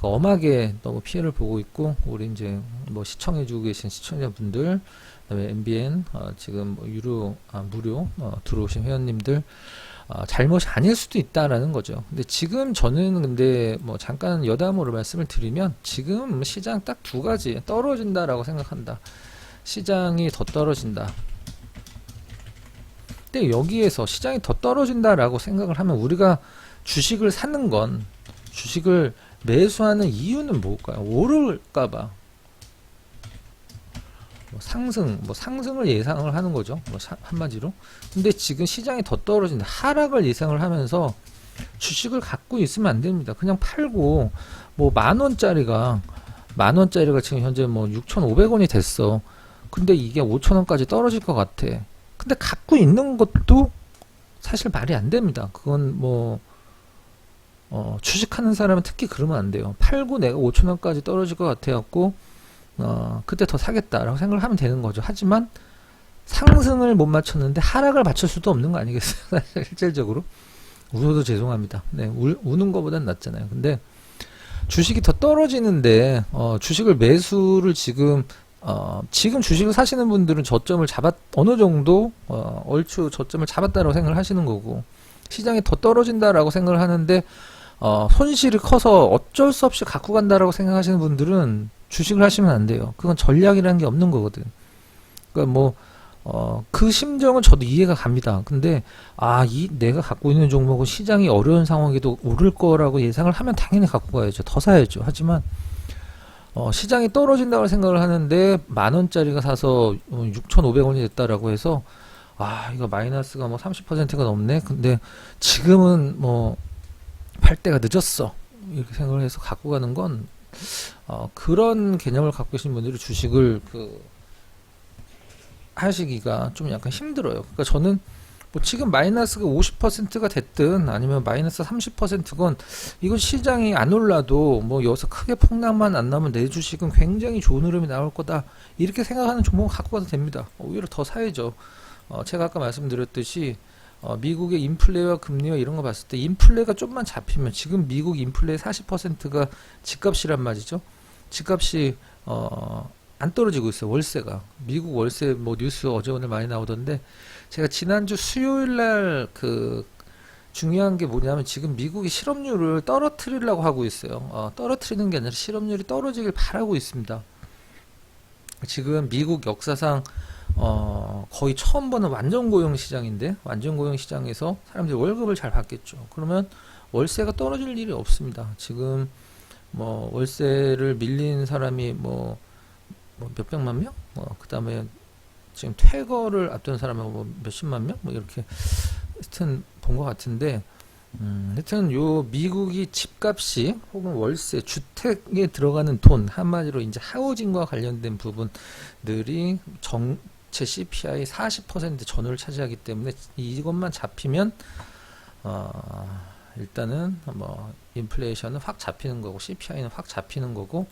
엄하게 너무 피해를 보고 있고, 우리 이제 뭐 시청해주고 계신 시청자분들, 그다음에 MBN, 지금 뭐 무료, 들어오신 회원님들, 잘못이 아닐 수도 있다라는 거죠. 근데 지금 저는 근데 뭐 잠깐 여담으로 말씀을 드리면, 지금 시장 딱 두 가지, 떨어진다라고 생각한다. 시장이 더 떨어진다. 근데 여기에서 시장이 더 떨어진다라고 생각을 하면 우리가 주식을 사는 건, 주식을 매수하는 이유는 뭘까요? 오를까봐. 상승을 예상을 하는 거죠. 한마디로. 근데 지금 시장이 더 떨어진다. 하락을 예상을 하면서 주식을 갖고 있으면 안 됩니다. 그냥 팔고, 뭐 만원짜리가 지금 현재 뭐 6,500원이 됐어. 근데 이게 5,000원까지 떨어질 것 같아. 근데 갖고 있는 것도 사실 말이 안 됩니다. 그건 뭐, 주식하는 사람은 특히 그러면 안 돼요. 팔고 내가 5,000원까지 떨어질 것 같아갖고, 그때 더 사겠다라고 생각을 하면 되는 거죠. 하지만, 상승을 못 맞췄는데 하락을 맞출 수도 없는 거 아니겠어요? 실질적으로. 울어도 죄송합니다. 네, 우는 것보단 낫잖아요. 근데, 주식이 더 떨어지는데, 주식을 매수를 지금 주식을 사시는 분들은 저점을 어느 정도, 얼추 저점을 잡았다라고 생각을 하시는 거고, 시장이 더 떨어진다라고 생각을 하는데, 손실이 커서 어쩔 수 없이 갖고 간다라고 생각하시는 분들은 주식을 하시면 안 돼요. 그건 전략이라는 게 없는 거거든. 그러니까 뭐, 그 심정은 저도 이해가 갑니다. 근데, 내가 갖고 있는 종목은 시장이 어려운 상황에도 오를 거라고 예상을 하면 당연히 갖고 가야죠. 더 사야죠. 하지만, 시장이 떨어진다고 생각을 하는데, 10,000원짜리가 사서 6,500원이 됐다라고 해서, 이거 마이너스가 뭐 30%가 넘네? 근데 지금은 뭐, 팔 때가 늦었어. 이렇게 생각을 해서 갖고 가는 건, 그런 개념을 갖고 계신 분들이 주식을 하시기가 좀 약간 힘들어요. 그러니까 저는 뭐 지금 마이너스가 50%가 됐든 아니면 마이너스 30%건 이건 시장이 안 올라도 뭐 여기서 크게 폭락만 안 나면 내 주식은 굉장히 좋은 흐름이 나올 거다. 이렇게 생각하는 종목을 갖고 가도 됩니다. 오히려 더 사야죠. 제가 아까 말씀드렸듯이 미국의 인플레와 금리와 이런 거 봤을 때 인플레가 좀만 잡히면 지금 미국 인플레의 40%가 집값이란 말이죠. 집값이 안 떨어지고 있어요. 월세가. 미국 월세 뭐 뉴스 어제 오늘 많이 나오던데 제가 지난주 수요일날 중요한 게 뭐냐면 지금 미국이 실업률을 떨어뜨리려고 하고 있어요. 떨어뜨리는 게 아니라 실업률이 떨어지길 바라고 있습니다. 지금 미국 역사상 거의 처음 보는 완전 고용 시장인데, 완전 고용 시장에서 사람들이 월급을 잘 받겠죠. 그러면 월세가 떨어질 일이 없습니다. 지금 뭐 월세를 밀린 사람이 뭐 몇백만 명? 그 다음에 지금 퇴거를 앞둔 사람은 뭐 몇십만 명? 뭐 이렇게 하여튼 본 것 같은데, 하여튼 요 미국이 집값이 혹은 월세, 주택에 들어가는 돈, 한마디로 이제 하우징과 관련된 부분들이 전체 CPI 40% 전후를 차지하기 때문에 이것만 잡히면 일단은 뭐 인플레이션은 확 잡히는 거고 CPI는 확 잡히는 거고,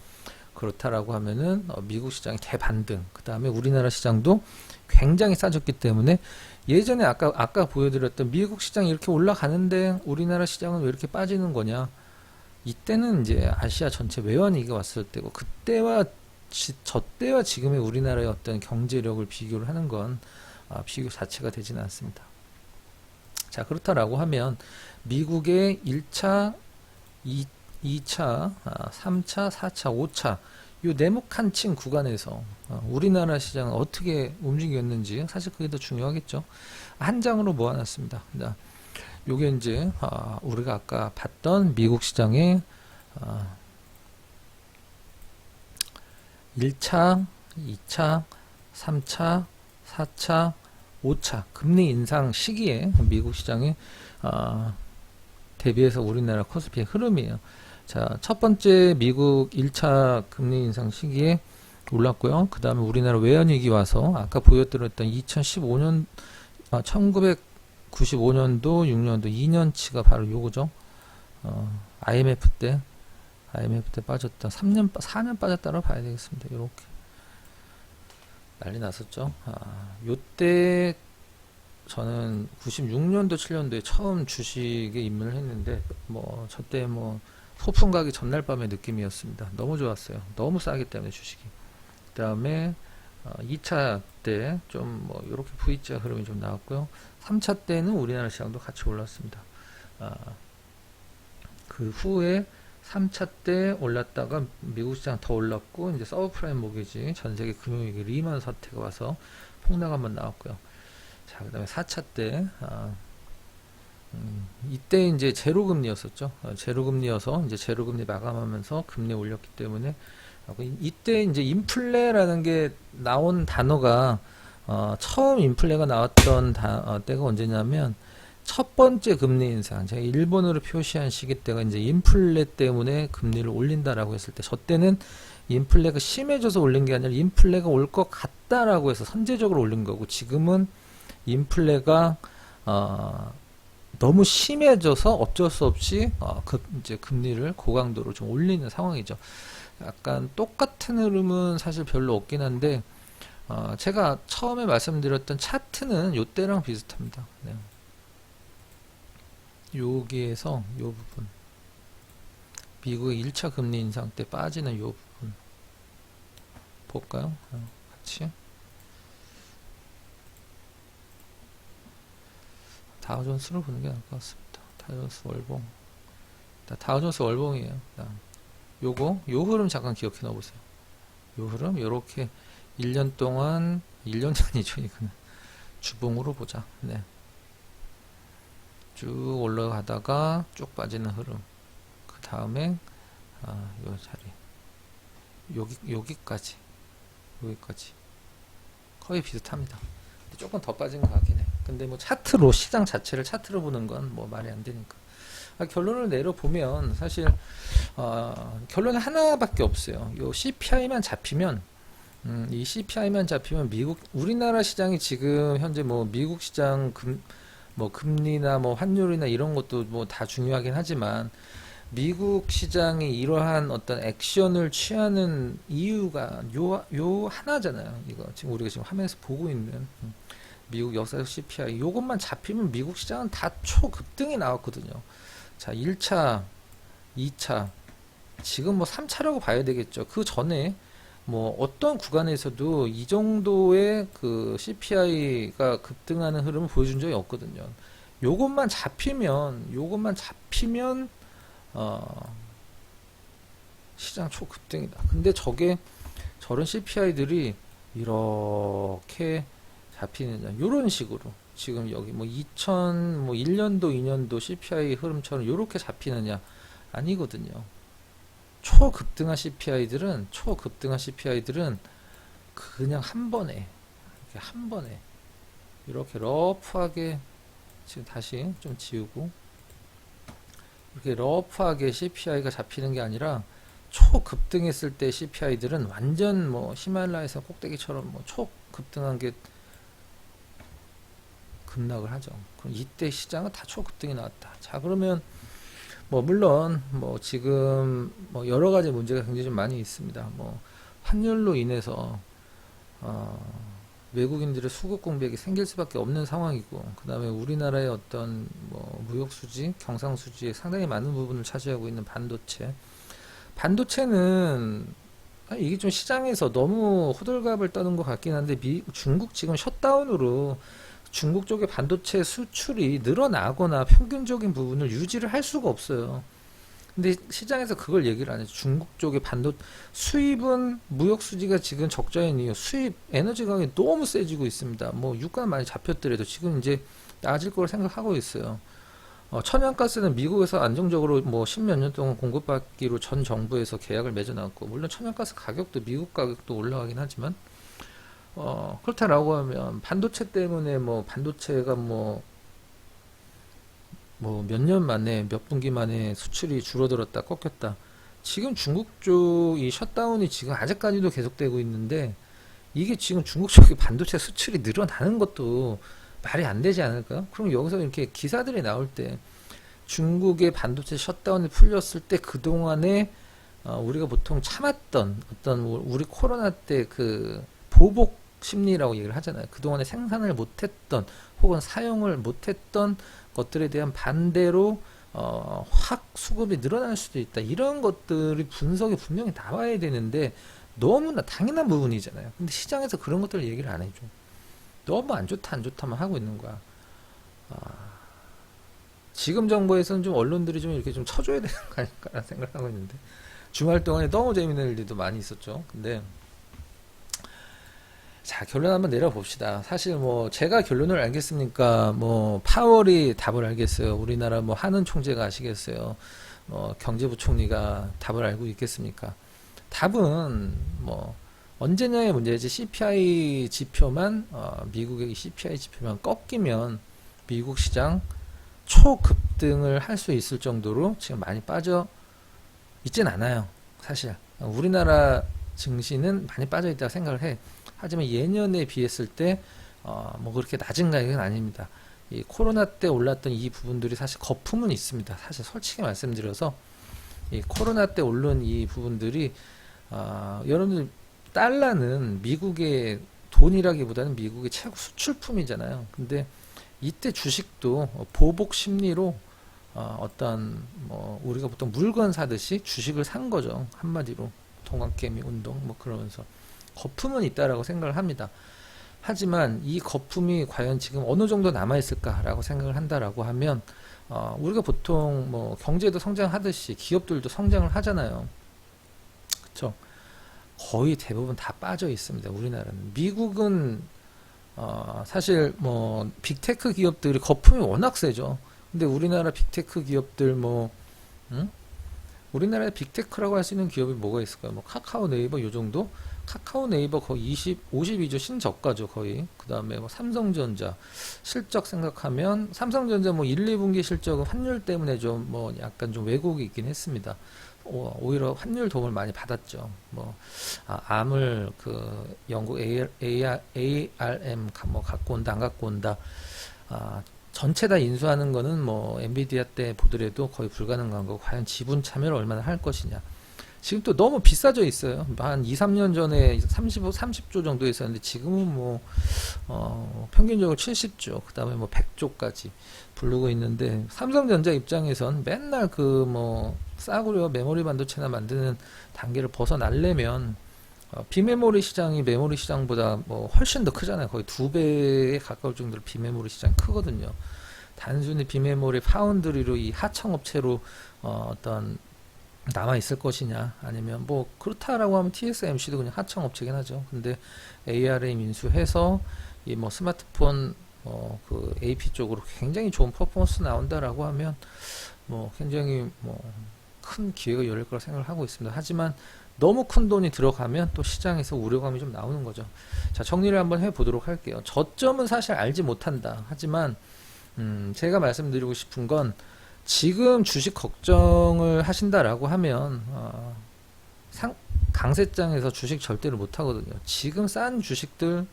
그렇다라고 하면은 미국 시장이 대반등, 그 다음에 우리나라 시장도 굉장히 싸졌기 때문에, 예전에 아까 보여드렸던 미국 시장이 이렇게 올라가는데 우리나라 시장은 왜 이렇게 빠지는 거냐, 이때는 이제 아시아 전체 외환위기가 왔을 때고, 그때와 저때와 지금의 우리나라의 어떤 경제력을 비교를 하는 건 비교 자체가 되지는 않습니다. 자, 그렇다라고 하면 미국의 1차, 2차, 3차, 4차, 5차 요 네모칸층 구간에서 우리나라 시장은 어떻게 움직였는지, 사실 그게 더 중요하겠죠. 한 장으로 모아놨습니다. 요게 이제 우리가 아까 봤던 미국 시장의 1차, 2차, 3차, 4차, 5차 금리 인상 시기에 미국 시장의 대비해서 우리나라 코스피의 흐름이에요. 자, 첫 번째 미국 1차 금리 인상 시기에 올랐고요. 그 다음에 우리나라 외환위기 와서 아까 보여드렸던 2015년, 1995년도, 6년도 2년치가 바로 요거죠. IMF 때 빠졌다. 4년 빠졌다고 봐야 되겠습니다. 이렇게 난리 났었죠. 요때 저는 96년도, 7년도에 처음 주식에 입문을 했는데, 저때 소풍 가기 전날 밤의 느낌이었습니다. 너무 좋았어요. 너무 싸기 때문에 주식이. 그 다음에 2차 때 좀 이렇게 V자 흐름이 좀 나왔고요. 3차 때는 우리나라 시장도 같이 올랐습니다. 그 후에 3차 때 올랐다가 미국 시장 더 올랐고, 이제 서브프라임 모기지 전 세계 금융위기 리만 사태가 와서 폭락 한번 나왔고요. 자, 그 다음에 4차 때 이때 이제 제로금리였었죠. 제로금리여서 이제 제로금리 마감하면서 금리 올렸기 때문에, 이때 이제 인플레라는 게 나온 단어가 처음 인플레가 나왔던 때가 언제냐면 첫 번째 금리 인상, 제가 일본어로 표시한 시기 때가 이제 인플레 때문에 금리를 올린다라고 했을 때, 저 때는 인플레가 심해져서 올린 게 아니라 인플레가 올 것 같다라고 해서 선제적으로 올린 거고, 지금은 인플레가 너무 심해져서 어쩔 수 없이 이제 금리를 고강도로 좀 올리는 상황이죠. 약간 똑같은 흐름은 사실 별로 없긴 한데, 제가 처음에 말씀드렸던 차트는 요때랑 비슷합니다. 네. 여기에서 요 부분, 미국의 1차 금리 인상 때 빠지는 요 부분 볼까요? 같이 다우존스로 보는 게 나을 것 같습니다. 다우존스 월봉, 다우존스 월봉이에요. 요 흐름 잠깐 기억해 놓으세요. 요 흐름 요렇게 1년 동안, 1년이 아니죠, 이거는 주봉으로 보자. 네. 쭉 올라가다가 쭉 빠지는 흐름. 그 다음에 요 자리, 여기까지 거의 비슷합니다. 근데 조금 더 빠진 것 같긴 해. 근데 차트로, 시장 자체를 차트로 보는 건 말이 안 되니까. 결론을 내려보면 사실 결론은 하나밖에 없어요. 요 CPI만 잡히면, 이 CPI만 잡히면 우리나라 시장이 지금 현재 미국 시장 금리나 환율이나 이런 것도 다 중요하긴 하지만, 미국 시장이 이러한 어떤 액션을 취하는 이유가 요 하나잖아요. 이거 지금 우리가 지금 화면에서 보고 있는 미국 역사적 CPI, 요것만 잡히면 미국 시장은 다 초급등이 나왔거든요. 자, 1차, 2차, 지금 3차라고 봐야 되겠죠. 그 전에 어떤 구간에서도 이 정도의 그 CPI가 급등하는 흐름을 보여준 적이 없거든요. 요것만 잡히면 시장 초급등이다. 근데 저런 CPI들이 이렇게 잡히느냐 요런 식으로 지금 여기 뭐 2001년도 2년도 CPI 흐름처럼 요렇게 잡히느냐 아니거든요. 초급등한 CPI들은 그냥 한 번에 이렇게 러프하게 지금 다시 좀 지우고 이렇게 러프하게 CPI가 잡히는 게 아니라 초급등했을 때 CPI들은 완전 뭐 히말라야에서 꼭대기처럼 뭐 초급등한 게 급락을 하죠. 그럼 이때 시장은 다 초급등이 나왔다. 자, 그러면 뭐 물론 뭐 지금 뭐 여러 가지 문제가 굉장히 좀 많이 있습니다. 뭐 환율로 인해서 외국인들의 수급 공백이 생길 수밖에 없는 상황이고, 그 다음에 우리나라의 어떤 뭐 무역 수지, 경상 수지에 상당히 많은 부분을 차지하고 있는 반도체는 이게 좀 시장에서 너무 호들갑을 떠는 것 같긴 한데 중국 지금 셧다운으로 중국 쪽의 반도체 수출이 늘어나거나 평균적인 부분을 유지를 할 수가 없어요. 근데 시장에서 그걸 얘기를 안 해요. 중국 쪽의 수입은 무역 수지가 지금 적자인 이유, 수입 에너지 가격이 너무 세지고 있습니다. 뭐 유가 많이 잡혔더라도 지금 이제 나아질 걸 생각하고 있어요. 천연가스는 미국에서 안정적으로 뭐 십몇 년 동안 공급받기로 전 정부에서 계약을 맺어놨고, 물론 천연가스 가격도 미국 가격도 올라가긴 하지만 그렇다라고 하면 반도체 때문에 뭐 반도체가 뭐 몇 년 만에 몇 분기 만에 수출이 줄어들었다 꺾였다. 지금 중국 쪽 이 셧다운이 지금 아직까지도 계속되고 있는데 이게 지금 중국 쪽의 반도체 수출이 늘어나는 것도 말이 안 되지 않을까요? 그럼 여기서 이렇게 기사들이 나올 때 중국의 반도체 셧다운이 풀렸을 때 그동안에 우리가 보통 참았던 어떤 우리 코로나 때 그 보복 심리라고 얘기를 하잖아요. 그동안에 생산을 못했던 혹은 사용을 못했던 것들에 대한 반대로 확 수급이 늘어날 수도 있다. 이런 것들이 분석이 분명히 나와야 되는데 너무나 당연한 부분이잖아요. 근데 시장에서 그런 것들을 얘기를 안 해줘. 너무 안 좋다만 하고 있는 거야. 지금 정부에서는 좀 언론들이 좀 이렇게 좀 쳐줘야 되는 거 아닐까라는 생각을 하고 있는데, 주말 동안에 너무 재밌는 일들도 많이 있었죠. 근데 자, 결론 한번 내려봅시다. 사실 뭐 제가 결론을 알겠습니까? 뭐 파월이 답을 알겠어요? 우리나라 뭐 하는 총재가 아시겠어요? 경제부총리가 답을 알고 있겠습니까? 답은 뭐 언제냐의 문제지. CPI 지표만 미국의 CPI 지표만 꺾이면 미국 시장 초급등을 할 수 있을 정도로 지금 많이 빠져 있진 않아요. 사실 우리나라 증시는 많이 빠져 있다고 생각을 해. 하지만 예년에 비했을 때 뭐 그렇게 낮은 가격은 아닙니다. 이 코로나 때 올랐던 이 부분들이 사실 거품은 있습니다. 사실 솔직히 말씀드려서 이 코로나 때 오른 이 부분들이 여러분들 달러는 미국의 돈이라기보다는 미국의 최고 수출품이잖아요. 근데 이때 주식도 보복 심리로 어떤 뭐 우리가 보통 물건 사듯이 주식을 산 거죠. 한마디로 동학개미 운동 뭐 그러면서 거품은 있다라고 생각을 합니다. 하지만 이 거품이 과연 지금 어느 정도 남아 있을까라고 생각을 한다라고 하면 우리가 보통 뭐 경제도 성장하듯이 기업들도 성장을 하잖아요. 그렇죠? 거의 대부분 다 빠져 있습니다. 우리나라는. 미국은 사실 뭐 빅테크 기업들이 거품이 워낙 세죠. 근데 우리나라 빅테크 기업들 우리나라에 빅테크라고 할 수 있는 기업이 뭐가 있을까요? 뭐 카카오 네이버 요 정도? 카카오 네이버 거의 52조 신저가죠, 거의. 그 다음에 뭐 삼성전자 실적 생각하면 삼성전자 뭐 1, 2분기 실적은 환율 때문에 좀 뭐 약간 좀 왜곡이 있긴 했습니다. 오히려 환율 도움을 많이 받았죠. 뭐 암을 그 영국 ARM 뭐 갖고 온다 안 갖고 온다. 전체 다 인수하는 거는 뭐 엔비디아 때 보더라도 거의 불가능한 거고, 과연 지분 참여를 얼마나 할 것이냐. 지금 또 너무 비싸져 있어요. 한 2, 3년 전에 30조 정도 있었는데 지금은 뭐 평균적으로 70조, 그 다음에 뭐 100조까지 부르고 있는데, 삼성전자 입장에선 맨날 그 뭐 싸구려 메모리 반도체나 만드는 단계를 벗어나려면 비메모리 시장이 메모리 시장보다 뭐 훨씬 더 크잖아요. 거의 2배에 가까울 정도로 비메모리 시장이 크거든요. 단순히 비메모리 파운드리로 이 하청업체로 어떤 남아 있을 것이냐, 아니면 뭐 그렇다라고 하면 TSMC도 그냥 하청업체긴 하죠. 근데 ARM 인수해서 이 뭐 스마트폰 그 AP 쪽으로 굉장히 좋은 퍼포먼스 나온다라고 하면 뭐 굉장히 뭐 큰 기회가 열릴 거라 생각을 하고 있습니다. 하지만 너무 큰 돈이 들어가면 또 시장에서 우려감이 좀 나오는 거죠. 자, 정리를 한번 해보도록 할게요. 저점은 사실 알지 못한다. 하지만 제가 말씀드리고 싶은 건 지금 주식 걱정을 하신다라고 하면 강세장에서 주식 절대로 못 하거든요. 지금 싼 주식들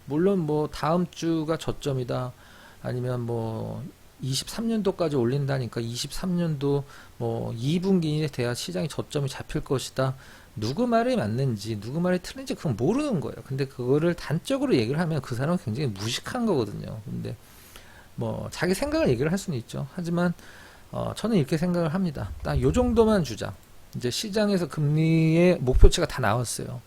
물론 뭐 다음 주가 저점이다. 아니면 뭐 23년도까지 올린다니까 23년도 뭐 2분기에 돼야 시장이 저점이 잡힐 것이다. 누구 말이 맞는지 누구 말이 틀린지 그건 모르는 거예요. 근데 그거를 단적으로 얘기를 하면 그 사람은 굉장히 무식한 거거든요. 근데 뭐 자기 생각을 얘기를 할 수는 있죠. 하지만 저는 이렇게 생각을 합니다. 딱 요 정도만 주자. 이제 시장에서 금리의 목표치가 다 나왔어요.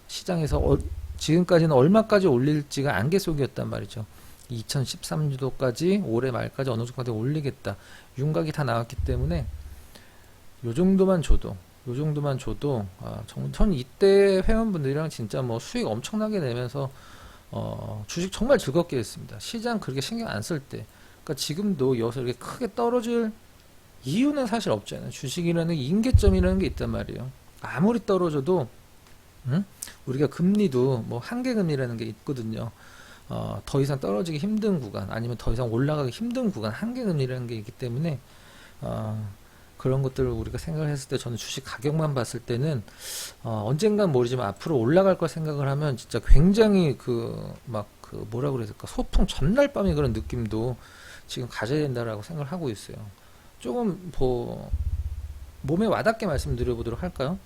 시장에서 지금까지는 얼마까지 올릴지가 안개속이었단 말이죠. 2013년도까지 올해 말까지 어느 정도까지 올리겠다. 윤곽이 다 나왔기 때문에 요 정도만 줘도 전 이때 회원분들이랑 진짜 뭐 수익 엄청나게 내면서 주식 정말 즐겁게 했습니다. 시장 그렇게 신경 안 쓸 때. 그러니까 지금도 여기서 이렇게 크게 떨어질 이유는 사실 없잖아요. 주식이라는 임계점이라는 게 있단 말이에요. 아무리 떨어져도 우리가 금리도 뭐 한계금리라는 게 있거든요. 더 이상 떨어지기 힘든 구간 아니면 더 이상 올라가기 힘든 구간 한계금리라는 게 있기 때문에 그런 것들을 우리가 생각을 했을 때 저는 주식 가격만 봤을 때는 언젠간 모르지만 앞으로 올라갈 걸 생각을 하면 진짜 굉장히 뭐라 그래야 될까 소풍 전날 밤에 그런 느낌도 지금 가져야 된다라고 생각을 하고 있어요. 조금 몸에 와닿게 말씀드려보도록 할까요?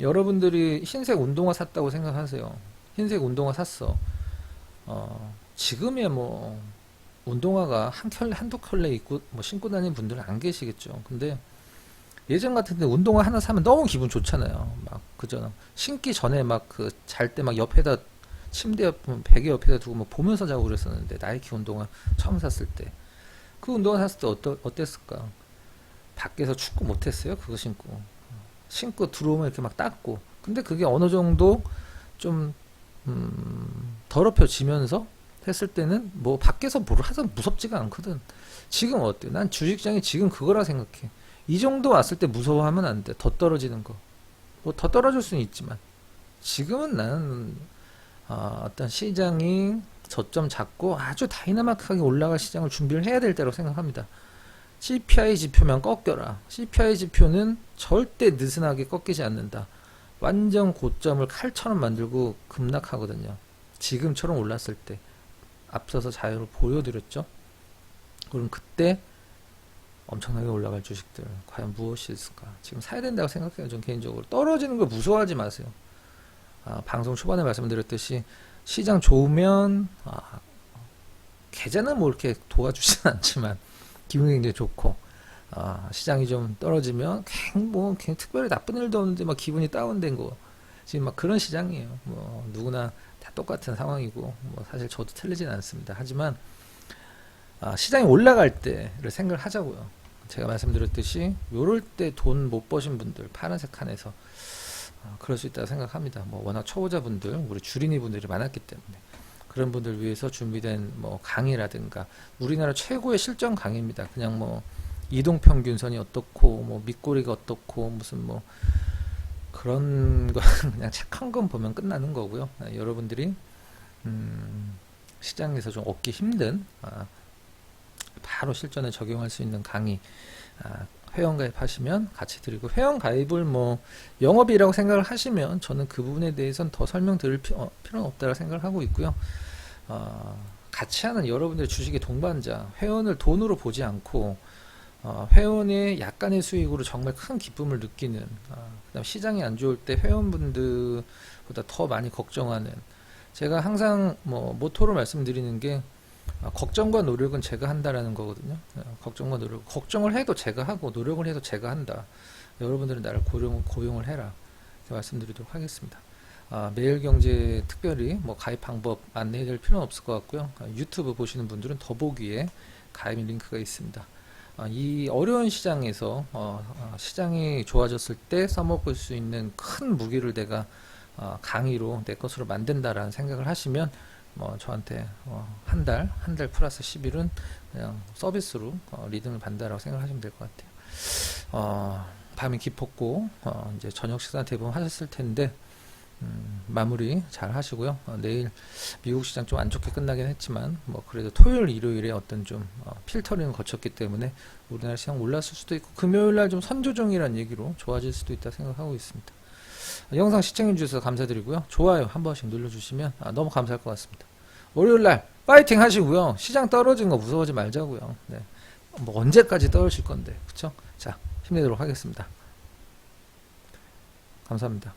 여러분들이 흰색 운동화 샀다고 생각하세요. 흰색 운동화 샀어. 지금이야 뭐 운동화가 한두 켤레 입고 뭐 신고 다니는 분들은 안 계시겠죠. 근데 예전 같은데 운동화 하나 사면 너무 기분 좋잖아요. 막 그죠? 신기 전에 막 그 잘 때 막 옆에다 침대 베개 옆에다 두고 뭐 보면서 자고 그랬었는데 나이키 운동화 처음 샀을 때 그 운동화 샀을 때 어땠을까? 밖에서 축구 못했어요. 그거 신고 들어오면 이렇게 막 닦고 근데 그게 어느 정도 좀 더럽혀지면서 했을 때는 뭐 밖에서 뭘 하든 무섭지가 않거든. 지금 어때? 난 주식장이 지금 그거라 생각해. 이 정도 왔을 때 무서워하면 안 돼. 더 떨어지는 거. 뭐 더 떨어질 수는 있지만 지금은 나는 어떤 시장이 저점 잡고 아주 다이나믹하게 올라갈 시장을 준비를 해야 될 때라고 생각합니다. CPI 지표만 꺾여라. CPI 지표는 절대 느슨하게 꺾이지 않는다. 완전 고점을 칼처럼 만들고 급락하거든요. 지금처럼 올랐을 때 앞서서 자료를 보여드렸죠. 그럼 그때 엄청나게 올라갈 주식들 과연 무엇이 있을까? 지금 사야 된다고 생각해요. 전 개인적으로 떨어지는 걸 무서워하지 마세요. 방송 초반에 말씀드렸듯이 시장 좋으면 계좌는 뭐 이렇게 도와주진 않지만 기분이 굉장히 좋고 시장이 좀 떨어지면 그냥 특별히 나쁜 일도 없는데 막 기분이 다운된 거 지금 막 그런 시장이에요. 뭐 누구나 다 똑같은 상황이고 뭐 사실 저도 틀리진 않습니다. 하지만 시장이 올라갈 때를 생각을 하자고요. 제가 말씀드렸듯이 요럴 때 돈 못 버신 분들 파란색 칸에서 그럴 수 있다고 생각합니다. 뭐 워낙 초보자분들 우리 주린이 분들이 많았기 때문에 그런 분들 위해서 준비된 뭐 강의라든가 우리나라 최고의 실전 강의입니다. 그냥 뭐 이동평균선이 어떻고 뭐 밑꼬리가 어떻고 무슨 뭐 그런 거 그냥 책 한 권 보면 끝나는 거고요. 여러분들이 시장에서 좀 얻기 힘든 바로 실전에 적용할 수 있는 강의 회원가입 하시면 같이 드리고 회원가입을 뭐 영업이라고 생각을 하시면 저는 그 부분에 대해서는 더 설명드릴 필요는 없다고 생각을 하고 있고요. 같이 하는 여러분들의 주식의 동반자 회원을 돈으로 보지 않고 회원의 약간의 수익으로 정말 큰 기쁨을 느끼는 그다음 시장이 안 좋을 때 회원분들보다 더 많이 걱정하는 제가 항상 뭐 모토로 말씀드리는 게 걱정과 노력은 제가 한다라는 거거든요. 걱정과 노력, 걱정을 해도 제가 하고 노력을 해도 제가 한다. 여러분들은 나를 고용을 해라. 말씀드리도록 하겠습니다. 매일경제 특별히 뭐 가입 방법 안내해드릴 필요는 없을 것 같고요. 유튜브 보시는 분들은 더보기에 가입 링크가 있습니다. 이 어려운 시장에서 시장이 좋아졌을 때 써먹을 수 있는 큰 무기를 내가 강의로 내 것으로 만든다라는 생각을 하시면 뭐 저한테 한 달 플러스 10일은 그냥 서비스로 리듬을 받는다라고 생각하시면 될 것 같아요. 밤이 깊었고 이제 저녁 식사 대부분 하셨을 텐데 마무리 잘 하시고요. 내일 미국 시장 좀 안 좋게 끝나긴 했지만 뭐 그래도 토요일 일요일에 어떤 좀 필터링을 거쳤기 때문에 우리나라 시장 올랐을 수도 있고 금요일날 좀 선조정이라는 얘기로 좋아질 수도 있다 생각하고 있습니다. 영상 시청해 주셔서 감사드리고요. 좋아요 한 번씩 눌러주시면 너무 감사할 것 같습니다. 월요일날 파이팅 하시고요. 시장 떨어진 거 무서워하지 말자고요. 네. 뭐 언제까지 떨어질 건데, 그쵸? 자, 힘내도록 하겠습니다. 감사합니다.